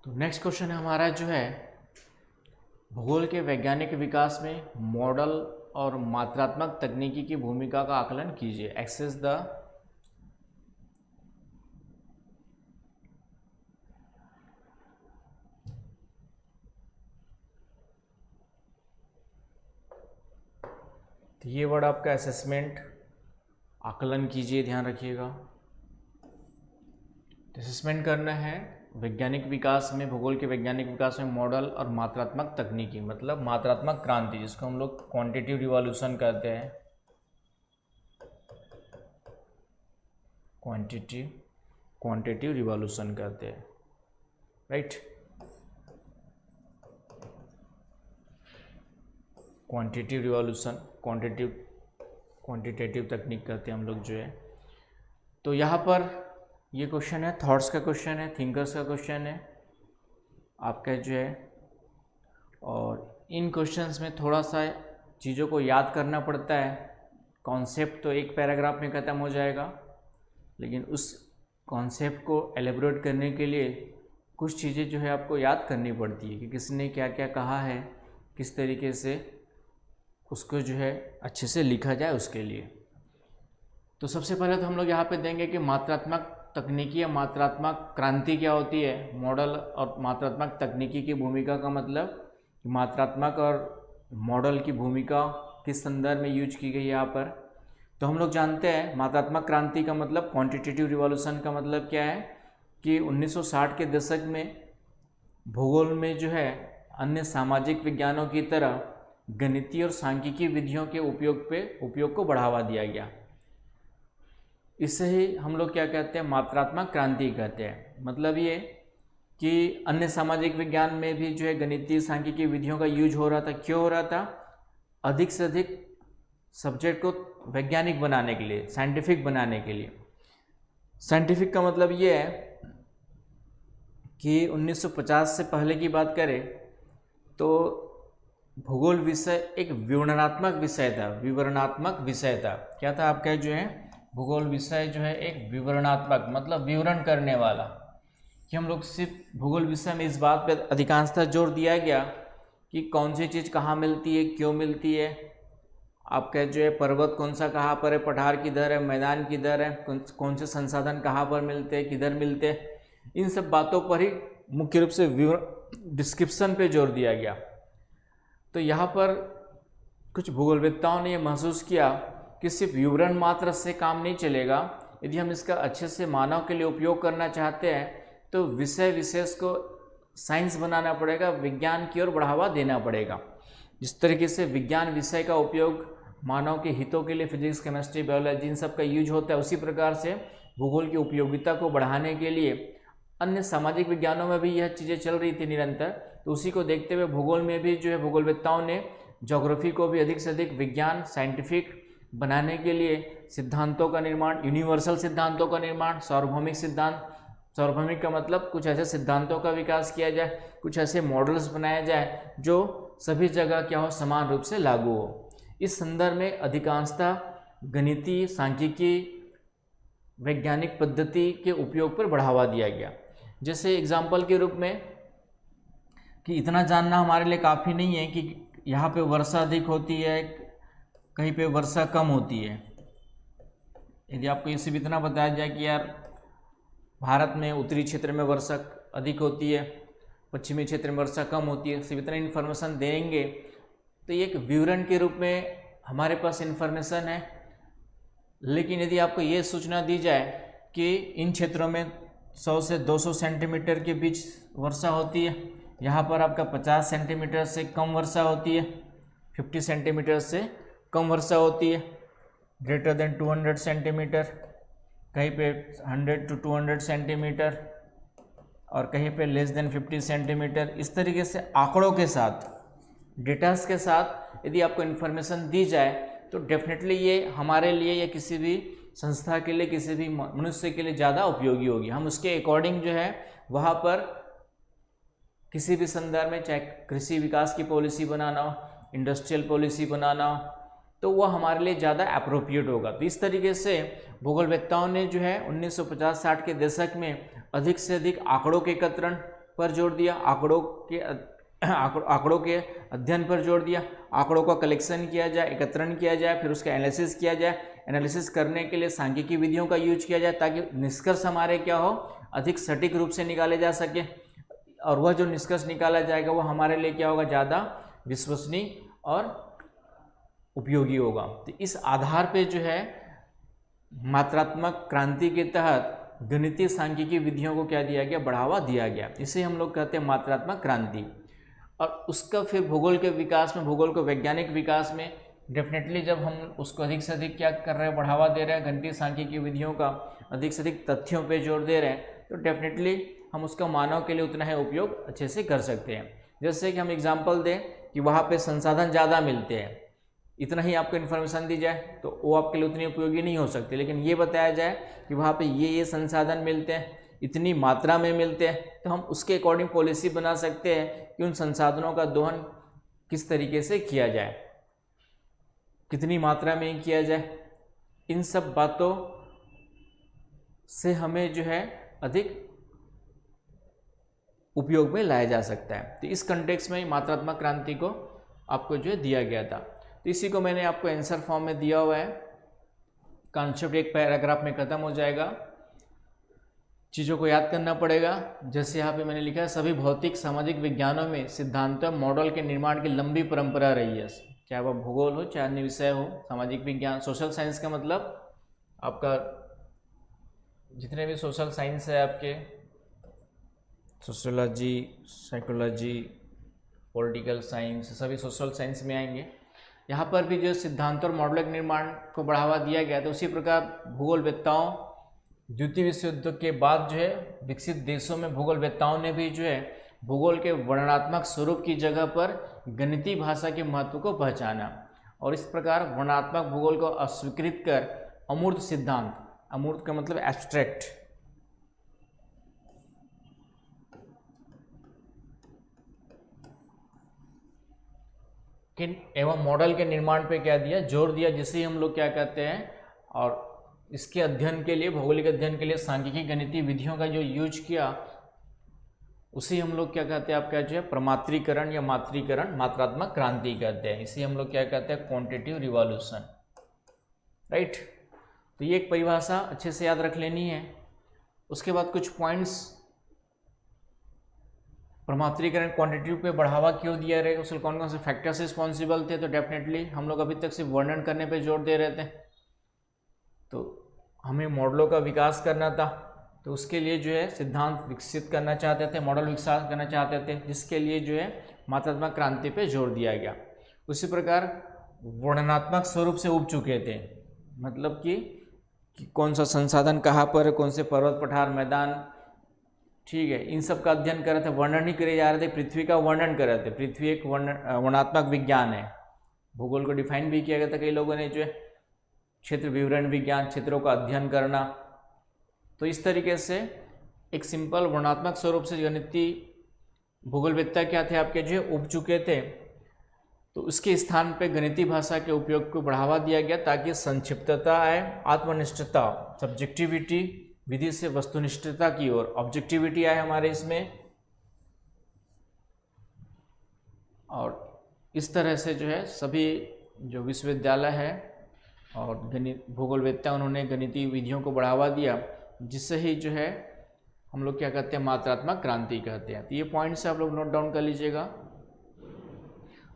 तो next question है हमारा जो है भूगोल के वैज्ञानिक विकास में मॉडल और मात्रात्मक तकनीकी की भूमिका का आकलन कीजिए। एक्सेस द तो ये वर्ड आपका असेसमेंट, आकलन कीजिए, ध्यान रखिएगा। असेसमेंट करना है वैज्ञानिक विकास में, भूगोल के वैज्ञानिक विकास में मॉडल और मात्रात्मक तकनीकी, मतलब मात्रात्मक क्रांति, जिसको हम लोग क्वांटिटेटिव रिवॉल्यूशन कहते हैं। क्वांटिटेटिव रिवॉल्यूशन कहते हैं, राइट। क्वांटिटेटिव रिवॉल्यूशन, क्वांटिटेटिव तकनीक कहते हैं हम लोग जो है। तो यहाँ पर ये क्वेश्चन है, थॉट्स का क्वेश्चन है, थिंकर्स का क्वेश्चन है आपका जो है। और इन क्वेश्चंस में थोड़ा सा चीज़ों को याद करना पड़ता है। कॉन्सेप्ट तो एक पैराग्राफ में ख़त्म हो जाएगा, लेकिन उस कॉन्सेप्ट को एलेबोरेट करने के लिए कुछ चीज़ें जो है आपको याद करनी पड़ती है कि किसने क्या क्या कहा है, किस तरीके से उसको जो है अच्छे से लिखा जाए उसके लिए। तो सबसे पहले तो हम लोग यहाँ पे देंगे कि मात्रात्मक तकनीकी या मात्रात्मक क्रांति क्या होती है। मॉडल और मात्रात्मक तकनीकी की भूमिका का मतलब मात्रात्मक और मॉडल की भूमिका किस संदर्भ में यूज की गई यहाँ पर। तो हम लोग जानते हैं मात्रात्मक क्रांति का मतलब, क्वांटिटेटिव रिवॉल्यूशन का मतलब क्या है कि 1960 के दशक में भूगोल में जो है अन्य सामाजिक विज्ञानों की तरह गणितीय और सांख्यिकी विधियों के उपयोग को बढ़ावा दिया गया। इससे ही हम लोग क्या कहते हैं, मात्रात्मक क्रांति कहते हैं। मतलब ये कि अन्य सामाजिक विज्ञान में भी जो है गणितीय सांख्यिकी विधियों का यूज हो रहा था। क्यों हो रहा था? अधिक से अधिक सब्जेक्ट को वैज्ञानिक बनाने के लिए, साइंटिफिक बनाने के लिए। साइंटिफिक का मतलब ये है कि 1950 से पहले की बात करें तो भूगोल विषय एक विवरणात्मक विषय था। क्या था आपका जो है भूगोल विषय जो है एक विवरणात्मक, मतलब विवरण करने वाला। कि हम लोग सिर्फ भूगोल विषय में इस बात पे अधिकांशतः जोर दिया गया कि कौन सी चीज़ कहाँ मिलती है, क्यों मिलती है, आपका जो है पर्वत कौन सा कहाँ पर है, पठार किधर है, मैदान किधर है, कौन से संसाधन कहाँ पर मिलते हैं, किधर मिलते हैं। इन सब बातों पर ही मुख्य रूप से डिस्क्रिप्शन पे जोर दिया गया। तो यहाँ पर कुछ भूगोलवेत्ताओं ने यह महसूस किया कि सिर्फ विवरण मात्र से काम नहीं चलेगा। यदि हम इसका अच्छे से मानव के लिए उपयोग करना चाहते हैं तो विषय विशेष को साइंस बनाना पड़ेगा, विज्ञान की ओर बढ़ावा देना पड़ेगा। जिस तरीके से विज्ञान विषय का उपयोग मानव के हितों के लिए फिजिक्स, केमिस्ट्री, बायोलॉजी इन सब का यूज होता है, उसी प्रकार से भूगोल की उपयोगिता को बढ़ाने के लिए अन्य सामाजिक विज्ञानों में भी यह चीज़ें चल रही थी निरंतर। तो उसी को देखते हुए भूगोल में भी जो है भूगोलवेत्ताओं ने ज्योग्राफी को भी अधिक से अधिक विज्ञान, साइंटिफिक बनाने के लिए सिद्धांतों का निर्माण, यूनिवर्सल सिद्धांतों का निर्माण, सार्वभौमिक सिद्धांत, सार्वभौमिक का मतलब कुछ ऐसे सिद्धांतों का विकास किया जाए, कुछ ऐसे मॉडल्स बनाए जाए जो सभी जगह क्या हो, समान रूप से लागू हो। इस संदर्भ में अधिकांशतः गणितीय, सांख्यिकी, वैज्ञानिक पद्धति के उपयोग पर बढ़ावा दिया गया। जैसे एग्जाम्पल के रूप में कि इतना जानना हमारे लिए काफ़ी नहीं है कि यहाँ पे वर्षा अधिक होती है, कहीं पे वर्षा कम होती है। यदि आपको ये सिर्फ इतना बताया जाए कि यार भारत में उत्तरी क्षेत्र में वर्षा अधिक होती है, पश्चिमी क्षेत्र में वर्षा कम होती है, सिर्फ इतना इन्फॉर्मेशन देंगे तो ये एक विवरण के रूप में हमारे पास इन्फॉर्मेशन है। लेकिन यदि आपको ये सूचना दी जाए कि इन क्षेत्रों में 100 से 200 सेंटीमीटर के बीच वर्षा होती है, यहाँ पर आपका 50 सेंटीमीटर से कम वर्षा होती है, 50 सेंटीमीटर से कम वर्षा होती है, ग्रेटर देन 200 सेंटीमीटर, कहीं पे 100 to 200 सेंटीमीटर और कहीं पे लेस देन 50 सेंटीमीटर। इस तरीके से आंकड़ों के साथ, डेटास के साथ यदि आपको इन्फॉर्मेशन दी जाए तो डेफिनेटली ये हमारे लिए या किसी भी संस्था के लिए, किसी भी मनुष्य के लिए ज़्यादा उपयोगी होगी। हम उसके अकॉर्डिंग जो है वहाँ पर किसी भी संदर्भ में, चाहे कृषि विकास की पॉलिसी बनाना हो, इंडस्ट्रियल पॉलिसी बनाना हो, तो वह हमारे लिए ज़्यादा अप्रोप्रिएट होगा। तो इस तरीके से भूगोलवेत्ताओं ने जो है 1950-60 के दशक में अधिक से अधिक आंकड़ों के एकत्रण, पर जोर दिया, आंकड़ों के अध्ययन पर जोर दिया, आंकड़ों का कलेक्शन किया जाए, एकत्रण किया जाए, फिर उसका एनालिसिस किया जाए, एनालिसिस करने के लिए सांख्यिकी विधियों का यूज किया जाए ताकि निष्कर्ष हमारे क्या हो, अधिक सटीक रूप से निकाले जा सके, और वह जो निष्कर्ष निकाला जाएगा वो हमारे लिए क्या होगा, ज़्यादा विश्वसनीय और उपयोगी होगा। तो इस आधार पे जो है मात्रात्मक क्रांति के तहत गणितीय सांख्यिकी विधियों को क्या दिया गया, बढ़ावा दिया गया। इसे हम लोग कहते हैं मात्रात्मक क्रांति। और उसका फिर भूगोल के विकास में, भूगोल को वैज्ञानिक विकास में डेफिनेटली जब हम उसको अधिक से अधिक क्या कर रहे हैं, बढ़ावा दे रहे हैं, गणितीय सांख्यिकी विधियों का अधिक से अधिक तथ्यों पे जोर दे रहे हैं, तो डेफिनेटली हम उसका मानव के लिए उतना ही उपयोग अच्छे से कर सकते हैं। जैसे कि हम एग्जाम्पल दें कि वहाँ पे संसाधन ज़्यादा मिलते हैं, इतना ही आपको इन्फॉर्मेशन दी जाए तो वो आपके लिए उतनी उपयोगी नहीं हो सकती, लेकिन ये बताया जाए कि वहाँ पे ये संसाधन मिलते हैं, इतनी मात्रा में मिलते हैं, तो हम उसके अकॉर्डिंग पॉलिसी बना सकते हैं कि उन संसाधनों का दोहन किस तरीके से किया जाए, कितनी मात्रा में किया जाए। इन सब बातों से हमें जो है अधिक उपयोग में लाया जा सकता है। तो इस कंटेक्स्ट में मात्रात्मक क्रांति को आपको जो है दिया गया था। तो इसी को मैंने आपको आंसर फॉर्म में दिया हुआ है। कॉन्सेप्ट एक पैराग्राफ में खत्म हो जाएगा, चीज़ों को याद करना पड़ेगा। जैसे यहाँ पे मैंने लिखा है, सभी भौतिक सामाजिक विज्ञानों में सिद्धांतों मॉडल के निर्माण की लंबी परंपरा रही है, चाहे वह भूगोल हो, चाहे अन्य विषय हो, सामाजिक विज्ञान, सोशल साइंस का मतलब आपका जितने भी सोशल साइंस है, आपके सोशियोलॉजी, साइकोलॉजी, पॉलिटिकल साइंस, सभी सोशल साइंस में आएंगे। यहाँ पर भी जो सिद्धांत और मॉडल के निर्माण को बढ़ावा दिया गया, तो उसी प्रकार भूगोलवेत्ताओं द्वितीय विश्व युद्ध के बाद जो है विकसित देशों में भूगोलवेत्ताओं ने भी जो है भूगोल के वर्णनात्मक स्वरूप की जगह पर गणितीय भाषा के महत्व को पहचाना, और इस प्रकार वर्णनात्मक भूगोल को अस्वीकृत कर अमूर्त सिद्धांत, अमूर्त का मतलब एब्स्ट्रैक्ट, एवं मॉडल के निर्माण पे क्या दिया, जोर दिया, जिसे हम लोग क्या कहते हैं, और इसके अध्ययन के लिए, भौगोलिक अध्ययन के लिए सांख्यिकी गणितीय विधियों का जो यूज किया, उसे हम लोग क्या कहते हैं, आप क्या जो है प्रमात्रीकरण या मात्रीकरण, मात्रात्मक क्रांति कहते हैं। इसे हम लोग क्या कहते हैं, क्वांटिटेटिव रिवॉल्यूशन, राइट। तो ये एक परिभाषा अच्छे से याद रख लेनी है। उसके बाद कुछ पॉइंट्स, प्रमात्रीकरण क्वांटिटेटिव पे बढ़ावा क्यों दिया रहेगा, उसके कौन कौन से फैक्टर्स रिस्पॉन्सिबल थे। तो डेफिनेटली हम लोग अभी तक सिर्फ वर्णन करने पे जोर दे रहे थे, तो हमें मॉडलों का विकास करना था, तो उसके लिए जो है सिद्धांत विकसित करना चाहते थे, मॉडल विकसित करना चाहते थे, जिसके लिए जो है मात्रात्मक क्रांति पे जोर दिया गया। उसी प्रकार वर्णनात्मक स्वरूप से उब चुके थे, मतलब कि कौन सा संसाधन कहाँ पर है, कौन से पर्वत पठार मैदान, ठीक है, इन सब का अध्ययन कर रहे थे, वर्णन नहीं करे जा रहे थे, पृथ्वी का वर्णन कर रहे थे। पृथ्वी एक वर्णनात्मक विज्ञान है। भूगोल को डिफाइन भी किया गया था कई लोगों ने, जो है क्षेत्र विवरण विज्ञान, क्षेत्रों का अध्ययन करना। तो इस तरीके से एक सिंपल वर्णनात्मक स्वरूप से गणितीय भूगोलवेत्ता क्या थे आपके, जो उब चुके थे, तो उसके स्थान पे गणितीय भाषा के उपयोग को बढ़ावा दिया गया ताकि संक्षिप्तता आए, आत्मनिष्ठता, सब्जेक्टिविटी, विधि से वस्तुनिष्ठता की ओर ऑब्जेक्टिविटी आए हमारे इसमें। और इस तरह से जो है सभी जो विश्वविद्यालय है और गणित भूगोलवेत्ता, उन्होंने गणितीय विधियों को बढ़ावा दिया, जिससे ही जो है हम लोग क्या कहते हैं, मात्रात्मक क्रांति कहते हैं। तो ये पॉइंट से आप लोग नोट डाउन कर लीजिएगा।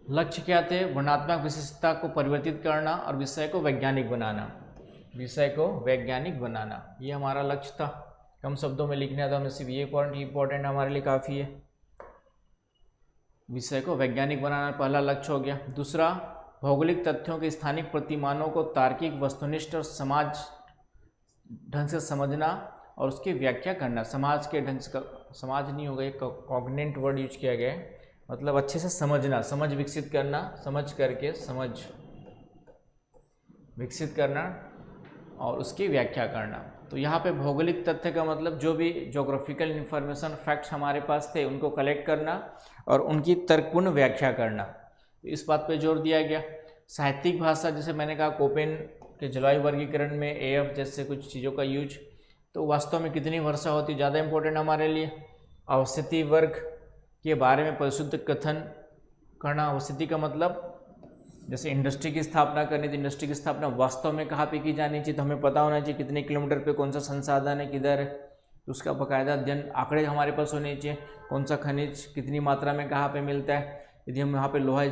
लक्ष्य क्या थे, वर्णनात्मक विशिष्टता को परिवर्तित करना और विषय को वैज्ञानिक बनाना, विषय को वैज्ञानिक बनाना, ये हमारा लक्ष्य था। कम शब्दों में लिखना था हमें, सिर्फ ये पॉइंट इंपॉर्टेंट हमारे लिए काफ़ी है। विषय को वैज्ञानिक बनाना पहला लक्ष्य हो गया। दूसरा, भौगोलिक तथ्यों के स्थानिक प्रतिमानों को तार्किक, वस्तुनिष्ठ और समाज ढंग से समझना और उसकी व्याख्या करना। समाज के ढंग से, समाज नहीं होगा, एक कॉग्निएंट वर्ड यूज किया गया है, मतलब अच्छे से समझना, समझ विकसित करना, समझ करके समझ विकसित करना और उसकी व्याख्या करना। तो यहाँ पे भौगोलिक तथ्य का मतलब जो भी ज्योग्राफिकल इंफॉर्मेशन, फैक्ट्स हमारे पास थे, उनको कलेक्ट करना और उनकी तर्कपूर्ण व्याख्या करना। तो इस बात पे जोर दिया गया। साहित्यिक भाषा, जैसे मैंने कहा कोपेन के जलवायु वर्गीकरण में एएफ जैसे कुछ चीज़ों का यूज, तो वास्तव में कितनी वर्षा होती, ज़्यादा इंपॉर्टेंट हमारे लिए, अवस्थिति वर्ग के बारे में परिशुद्ध कथन करना। अवस्थिति का मतलब जैसे इंडस्ट्री की स्थापना करनी, तो इंडस्ट्री की स्थापना वास्तव में कहाँ पे की जानी चाहिए, तो हमें पता होना चाहिए कितने किलोमीटर पे कौन सा संसाधन है, किधर है, तो उसका बाकायदा अध्ययन आंकड़े हमारे पास होने चाहिए। कौन सा खनिज कितनी मात्रा में कहाँ पे मिलता है। यदि हम यहाँ पे लोहा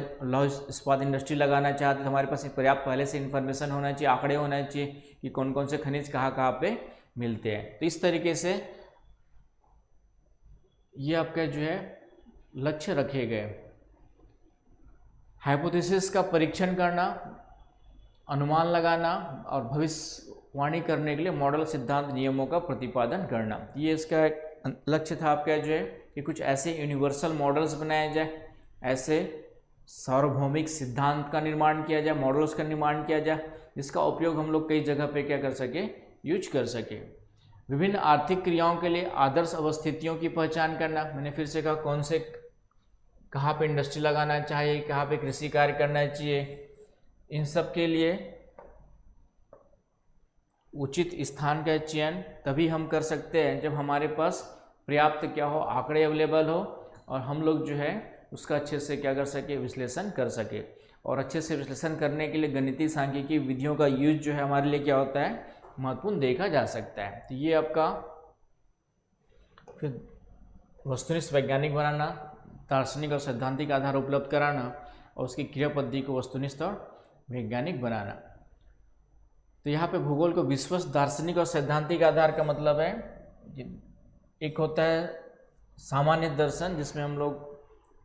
इस्पात इंडस्ट्री लगाना चाहते हैं तो हमारे पास पर्याप्त पहले से इन्फॉर्मेशन होना चाहिए, आंकड़े होना चाहिए कि कौन कौन से खनिज कहाँ कहाँ पे मिलते हैं। तो इस तरीके से ये आपका जो है लक्ष्य रखे गए। हाइपोथेसिस का परीक्षण करना, अनुमान लगाना और भविष्यवाणी करने के लिए मॉडल सिद्धांत नियमों का प्रतिपादन करना। ये इसका लक्ष्य था आपका जो है कि कुछ ऐसे यूनिवर्सल मॉडल्स बनाए जाए, ऐसे सार्वभौमिक सिद्धांत का निर्माण किया जाए, मॉडल्स का निर्माण किया जाए जिसका उपयोग हम लोग कई जगह पे क्या कर सके, यूज कर सके। विभिन्न आर्थिक क्रियाओं के लिए आदर्श अवस्थितियों की पहचान करना। मैंने फिर से कहा कौन से कहाँ पे इंडस्ट्री लगाना चाहिए, कहाँ पे कृषि कार्य करना चाहिए, इन सब के लिए उचित स्थान का चयन तभी हम कर सकते हैं जब हमारे पास पर्याप्त क्या हो, आंकड़े अवेलेबल हो और हम लोग जो है उसका अच्छे से क्या कर सके, विश्लेषण कर सके। और अच्छे से विश्लेषण करने के लिए गणितीय सांख्यिकी विधियों का यूज जो है हमारे लिए क्या होता है, महत्वपूर्ण देखा जा सकता है। तो ये आपका फिर वस्तुनिष्ठ वैज्ञानिक बनाना, दार्शनिक और सैद्धांतिक आधार उपलब्ध कराना और उसकी क्रिया पद्धति को वस्तुनिष्ठ और वैज्ञानिक बनाना। तो यहाँ पे भूगोल को विश्वस्त, दार्शनिक और सैद्धांतिक आधार का मतलब है, एक होता है सामान्य दर्शन जिसमें हम लोग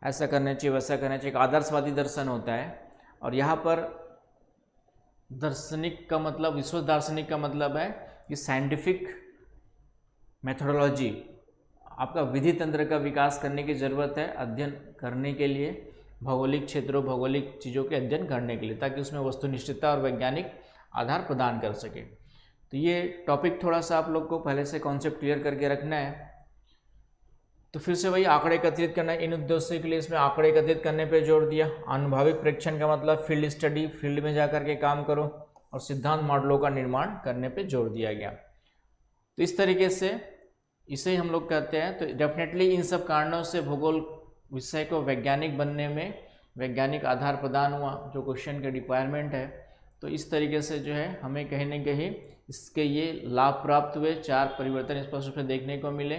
ऐसा करना चाहिए वैसा करना चाहिए, एक आदर्शवादी दर्शन होता है। और यहाँ पर दार्शनिक का मतलब, विश्वस्त दार्शनिक का मतलब है कि साइंटिफिक मेथोडोलॉजी, आपका विधि तंत्र का विकास करने की ज़रूरत है अध्ययन करने के लिए, भौगोलिक क्षेत्रों, भौगोलिक चीज़ों के अध्ययन करने के लिए, ताकि उसमें वस्तुनिष्ठता और वैज्ञानिक आधार प्रदान कर सके। तो ये टॉपिक थोड़ा सा आप लोग को पहले से कॉन्सेप्ट क्लियर करके रखना है। तो फिर से वही आंकड़े एकत्रित करना, इन उद्देश्यों के लिए इसमें आंकड़े एकत्रित करने पे जोर दिया। अनुभाविक प्रेक्षण का मतलब फील्ड स्टडी, फील्ड में जा कर के काम करो, और सिद्धांत मॉडलों का निर्माण करने पे जोर दिया गया। तो इस तरीके से इसे हम लोग कहते हैं। तो डेफिनेटली इन सब कारणों से भूगोल विषय को वैज्ञानिक बनने में वैज्ञानिक आधार प्रदान हुआ, जो क्वेश्चन के रिक्वायरमेंट है। तो इस तरीके से जो है हमें कहीं न कहीं इसके ये लाभ प्राप्त हुए, 4 परिवर्तन स्पष्ट रूप से देखने को मिले।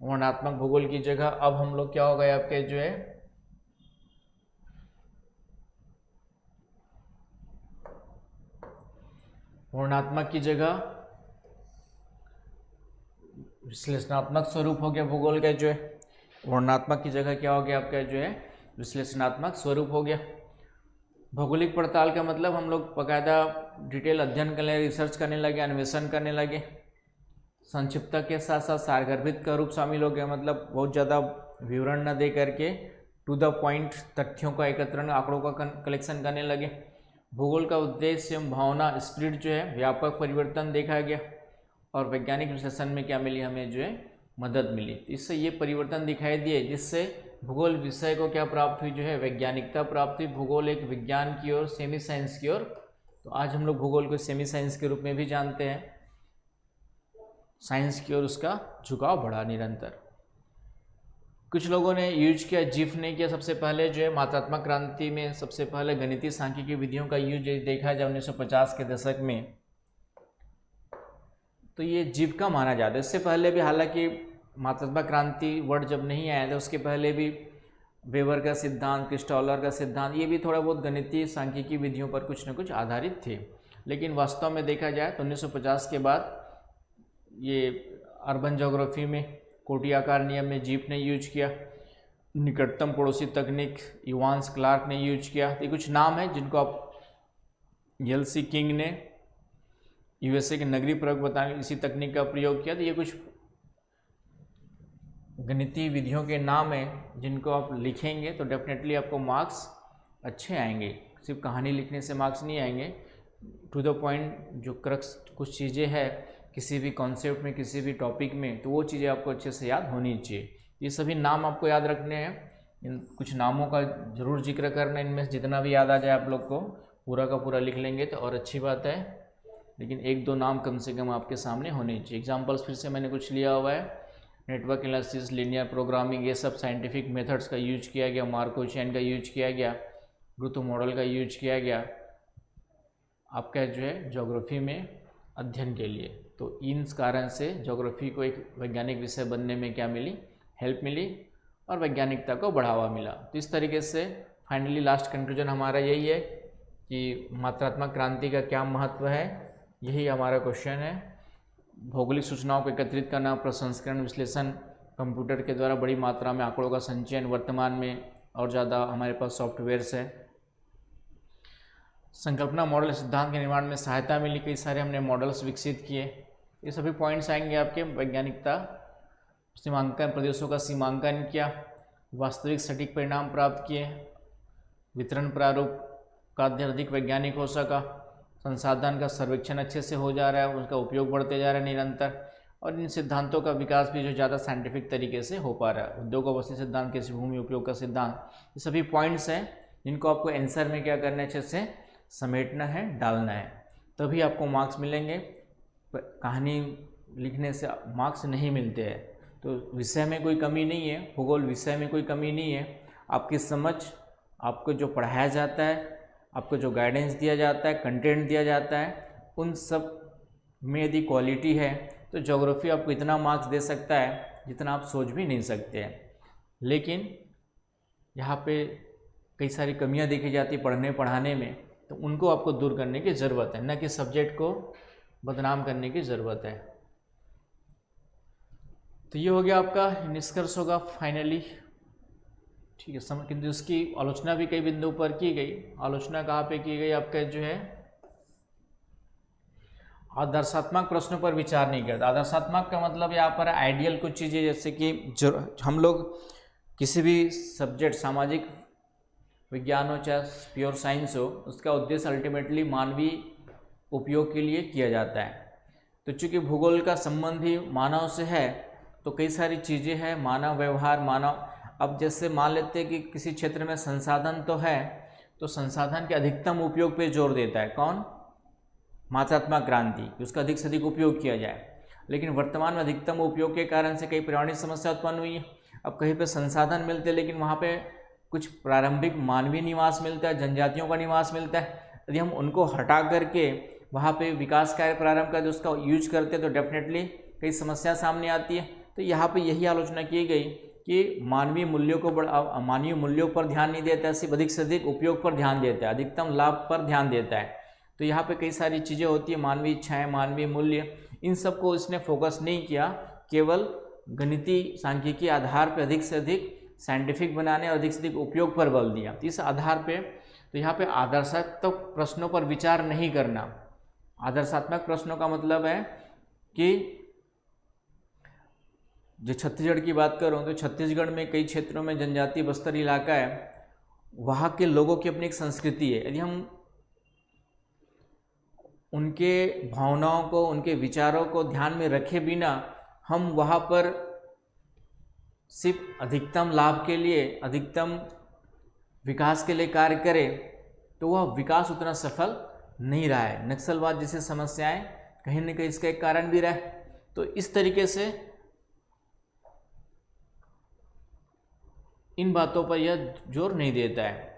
वर्णनात्मक भूगोल की जगह अब हम लोग क्या हो गए आपके जो है वर्णनात्मक की जगह विश्लेषणात्मक स्वरूप हो गया भूगोल का जो है। वर्णनात्मक की जगह क्या हो गया आपका जो है विश्लेषणात्मक स्वरूप हो गया। भौगोलिक पड़ताल का मतलब हम लोग बाकायदा डिटेल अध्ययन करने, रिसर्च करने लगे, अन्वेषण करने लगे। संक्षिप्तता के साथ साथ सारगर्भित का रूप शामिल हो गया, मतलब बहुत ज़्यादा विवरण न दे करके टू द पॉइंट तथ्यों का एकत्रण, आंकड़ों का कलेक्शन करने लगे। भूगोल का उद्देश्य एवं भावना, स्पिरिट जो है व्यापक परिवर्तन देखा गया, और वैज्ञानिक विश्लेषण में क्या मिली, हमें जो है मदद मिली। इससे ये परिवर्तन दिखाई दिए जिससे भूगोल विषय को क्या प्राप्त हुई, जो है वैज्ञानिकता प्राप्त हुई। भूगोल एक विज्ञान की ओर, सेमी साइंस की ओर। तो आज हम लोग भूगोल को सेमी साइंस के रूप में भी जानते हैं। साइंस की ओर उसका झुकाव बढ़ा निरंतर। कुछ लोगों ने यूज किया, जीफ ने किया। सबसे पहले जो है मात्रात्मक क्रांति में सबसे पहले गणितीय सांख्यिकी विधियों का यूज देखा जाए 1950 के दशक में, तो ये जीव का माना जाता है। इससे पहले भी हालांकि मात्रात्मक क्रांति वर्ड जब नहीं आया था उसके पहले भी वेबर का सिद्धांत, क्रिस्टॉलर का सिद्धांत, ये भी थोड़ा बहुत गणितीय सांख्यिकी विधियों पर कुछ न कुछ आधारित थे। लेकिन वास्तव में देखा जाए तो 1950 के बाद ये अर्बन ज्योग्राफी में कोटि आकार नियम में जीप ने यूज किया। निकटतम पड़ोसी तकनीक इवांस क्लार्क ने यूज किया। ये कुछ नाम है जिनको आप, एल.सी. किंग ने यूएसए के नगरीय प्रयोग बताने इसी तकनीक का प्रयोग किया। तो ये कुछ गणितीय विधियों के नाम हैं जिनको आप लिखेंगे तो डेफिनेटली आपको मार्क्स अच्छे आएंगे। सिर्फ कहानी लिखने से मार्क्स नहीं आएंगे, टू द पॉइंट जो क्रक्स कुछ चीज़ें हैं किसी भी कॉन्सेप्ट में, किसी भी टॉपिक में, तो वो चीज़ें आपको अच्छे से याद होनी चाहिए। ये सभी नाम आपको याद रखने हैं। इन कुछ नामों का ज़रूर जिक्र करना है, इनमें से जितना भी याद आ जाए आप लोग को पूरा का पूरा लिख लेंगे तो और अच्छी बात है। लेकिन 1-2 नाम कम से कम आपके सामने होने चाहिए। एग्जाम्पल्स फिर से मैंने कुछ लिया हुआ है। नेटवर्क एनालिसिस, लीनियर प्रोग्रामिंग, ये सब साइंटिफिक मेथड्स का यूज किया गया, मार्कोव चेन का यूज किया गया, ग्रुथ मॉडल का यूज किया गया आपका जो है ज्योग्राफी में अध्ययन के लिए। तो इन कारण से ज्योग्राफी को एक वैज्ञानिक विषय बनने में क्या मिली, हेल्प मिली और वैज्ञानिकता को बढ़ावा मिला। तो इस तरीके से फाइनली लास्ट कंक्लूजन हमारा यही है कि मात्रात्मक क्रांति का क्या महत्व है, यही हमारा क्वेश्चन है। भौगोलिक सूचनाओं को एकत्रित करना, प्रसंस्करण, विश्लेषण, कंप्यूटर के द्वारा बड़ी मात्रा में आंकड़ों का संचयन, वर्तमान में और ज़्यादा हमारे पास सॉफ्टवेयर्स है। संकल्पना मॉडल सिद्धांत के निर्माण में सहायता मिली, कई सारे हमने मॉडल्स विकसित किए। ये सभी पॉइंट्स आएंगे आपके। वैज्ञानिकता, सीमांकन, प्रदेशों का सीमांकन किया, वास्तविक सटीक परिणाम प्राप्त किए, वितरण प्रारूप का अध्ययन अधिक वैज्ञानिक हो सका, संसाधन का सर्वेक्षण अच्छे से हो जा रहा है, उसका उपयोग बढ़ते जा रहा है निरंतर, और इन सिद्धांतों का विकास भी जो ज़्यादा साइंटिफिक तरीके से हो पा रहा है। उद्योग अवस्थी सिद्धांत, कृषि भूमि उपयोग का सिद्धांत, ये सभी पॉइंट्स हैं जिनको आपको आंसर में क्या करना है, अच्छे से समेटना है, डालना है, तभी आपको मार्क्स मिलेंगे। कहानी लिखने से मार्क्स नहीं मिलते हैं। तो विषय में कोई कमी नहीं है, भूगोल विषय में कोई कमी नहीं है। आपकी समझ, आपको जो पढ़ाया जाता है, आपको जो गाइडेंस दिया जाता है, कंटेंट दिया जाता है, उन सब में यदि क्वालिटी है तो ज्योग्राफी आपको इतना मार्क्स दे सकता है जितना आप सोच भी नहीं सकते हैं। लेकिन यहाँ पे कई सारी कमियाँ देखी जाती पढ़ने पढ़ाने में, तो उनको आपको दूर करने की ज़रूरत है, न कि सब्जेक्ट को बदनाम करने की ज़रूरत है। तो ये हो गया आपका निष्कर्ष होगा फाइनली, ठीक है। किंतु उसकी आलोचना भी कई बिंदु पर की गई। आलोचना कहाँ पे की गई, आपका जो है आदर्शात्मक प्रश्नों पर विचार नहीं करता। आदर्शात्मक का मतलब यहाँ पर आइडियल कुछ चीज़ें, जैसे कि जो हम लोग किसी भी सब्जेक्ट, सामाजिक विज्ञान हो चाहे प्योर साइंस हो, उसका उद्देश्य अल्टीमेटली मानवीय उपयोग के लिए किया जाता है। तो चूँकि भूगोल का संबंध ही मानव से है, तो कई सारी चीज़ें हैं, मानव व्यवहार, मानव, अब जैसे मान लेते हैं कि किसी क्षेत्र में संसाधन तो है, तो संसाधन के अधिकतम उपयोग पे जोर देता है कौन, मात्रात्मक क्रांति, कि उसका अधिक से अधिक उपयोग किया जाए। लेकिन वर्तमान में अधिकतम उपयोग के कारण से कई पर्यावरणीय समस्या उत्पन्न हुई है। अब कहीं पे संसाधन मिलते हैं, लेकिन वहाँ पे कुछ प्रारंभिक मानवीय निवास मिलता है, जनजातियों का निवास मिलता है। यदि हम उनको हटा करके वहाँ पे विकास कार्य प्रारंभ कर उसका यूज करते हैं, तो डेफिनेटली कई समस्या सामने आती है। तो यहाँ पे यही आलोचना की गई कि मानवीय मूल्यों को मानवीय मूल्यों पर ध्यान नहीं देता है, सिर्फ अधिक से अधिक उपयोग पर ध्यान देता है, अधिकतम लाभ पर ध्यान देता है। तो यहाँ पे कई सारी चीज़ें होती है, मानवीय इच्छाएं, मानवीय मूल्य, इन सब को इसने फोकस नहीं किया, केवल गणितीय सांख्यिकी आधार पर अधिक से अधिक साइंटिफिक बनाने और अधिक से अधिक उपयोग पर बल दिया। तो इस आधार पे, तो यहाँ पे आदर्शात्मक प्रश्नों पर विचार नहीं करना। आदर्शात्मक प्रश्नों का मतलब है कि जो छत्तीसगढ़ की बात करूँ तो छत्तीसगढ़ में कई क्षेत्रों में जनजातीय बस्तर इलाका है, वहाँ के लोगों की अपनी एक संस्कृति है। यदि हम उनके भावनाओं को, उनके विचारों को ध्यान में रखे बिना हम वहाँ पर सिर्फ अधिकतम लाभ के लिए, अधिकतम विकास के लिए कार्य करें, तो वह विकास उतना सफल नहीं रहा है। नक्सलवाद जैसी समस्याएं कहीं न कहीं इसका एक कारण भी रहा है। तो इस तरीके से इन बातों पर यह जोर नहीं देता है।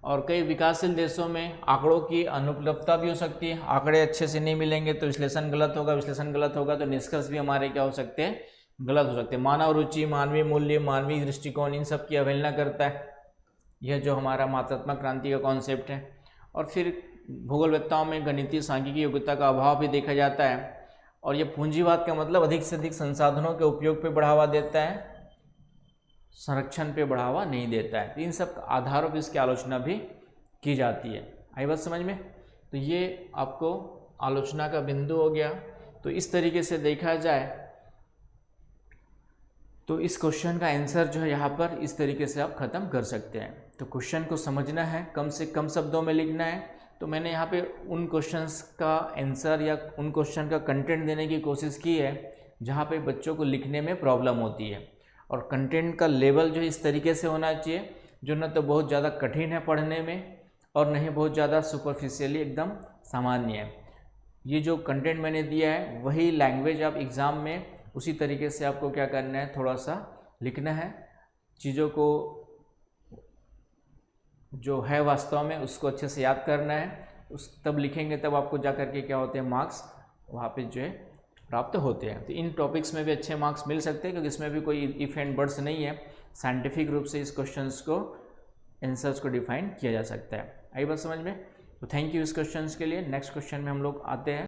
और कई विकासशील देशों में आंकड़ों की अनुपलब्धता भी हो सकती है, आंकड़े अच्छे से नहीं मिलेंगे तो विश्लेषण गलत होगा, विश्लेषण गलत होगा तो निष्कर्ष भी हमारे क्या हो सकते हैं, गलत हो सकते हैं। मानव रुचि, मानवीय मूल्य, मानवीय दृष्टिकोण, इन सब की अवहेलना करता है। यह जो हमारा मात्रात्मक क्रांति का कॉन्सेप्ट है। और फिर भूगोलवेत्ताओं में गणितीय सांख्यिकी योग्यता का अभाव भी देखा जाता है। और यह पूंजीवाद का मतलब अधिक से अधिक संसाधनों के उपयोग पर बढ़ावा देता है, संरक्षण पे बढ़ावा नहीं देता है। तो इन सब आधारों पर इसकी आलोचना भी की जाती है। आई बात समझ में? तो ये आपको आलोचना का बिंदु हो गया। तो इस तरीके से देखा जाए तो इस क्वेश्चन का आंसर जो है यहाँ पर इस तरीके से आप ख़त्म कर सकते हैं। तो क्वेश्चन को समझना है, कम से कम शब्दों में लिखना है। तो मैंने यहाँ पे उन क्वेश्चंस का आंसर या उन क्वेश्चन का कंटेंट देने की कोशिश की है जहाँ पे बच्चों को लिखने में प्रॉब्लम होती है। और कंटेंट का लेवल जो इस तरीके से होना चाहिए जो न तो बहुत ज़्यादा कठिन है पढ़ने में और न ही बहुत ज़्यादा सुपरफिशियली एकदम सामान्य है। ये जो कंटेंट मैंने दिया है वही लैंग्वेज आप एग्ज़ाम में उसी तरीके से आपको क्या करना है, थोड़ा सा लिखना है, चीज़ों को जो है वास्तव में उसको अच्छे से याद करना है। उस तब लिखेंगे तब आपको जा करके क्या होते हैं, मार्क्स वहाँ पे जो है प्राप्त होते हैं। तो इन टॉपिक्स में भी अच्छे मार्क्स मिल सकते हैं क्योंकि इसमें भी कोई इफ एंड बट्स नहीं है, साइंटिफिक रूप से इस क्वेश्चंस को, आंसर्स को डिफाइन किया जा सकता है। आई बात समझ में? तो थैंक यू इस क्वेश्चंस के लिए। नेक्स्ट क्वेश्चन में हम लोग आते हैं।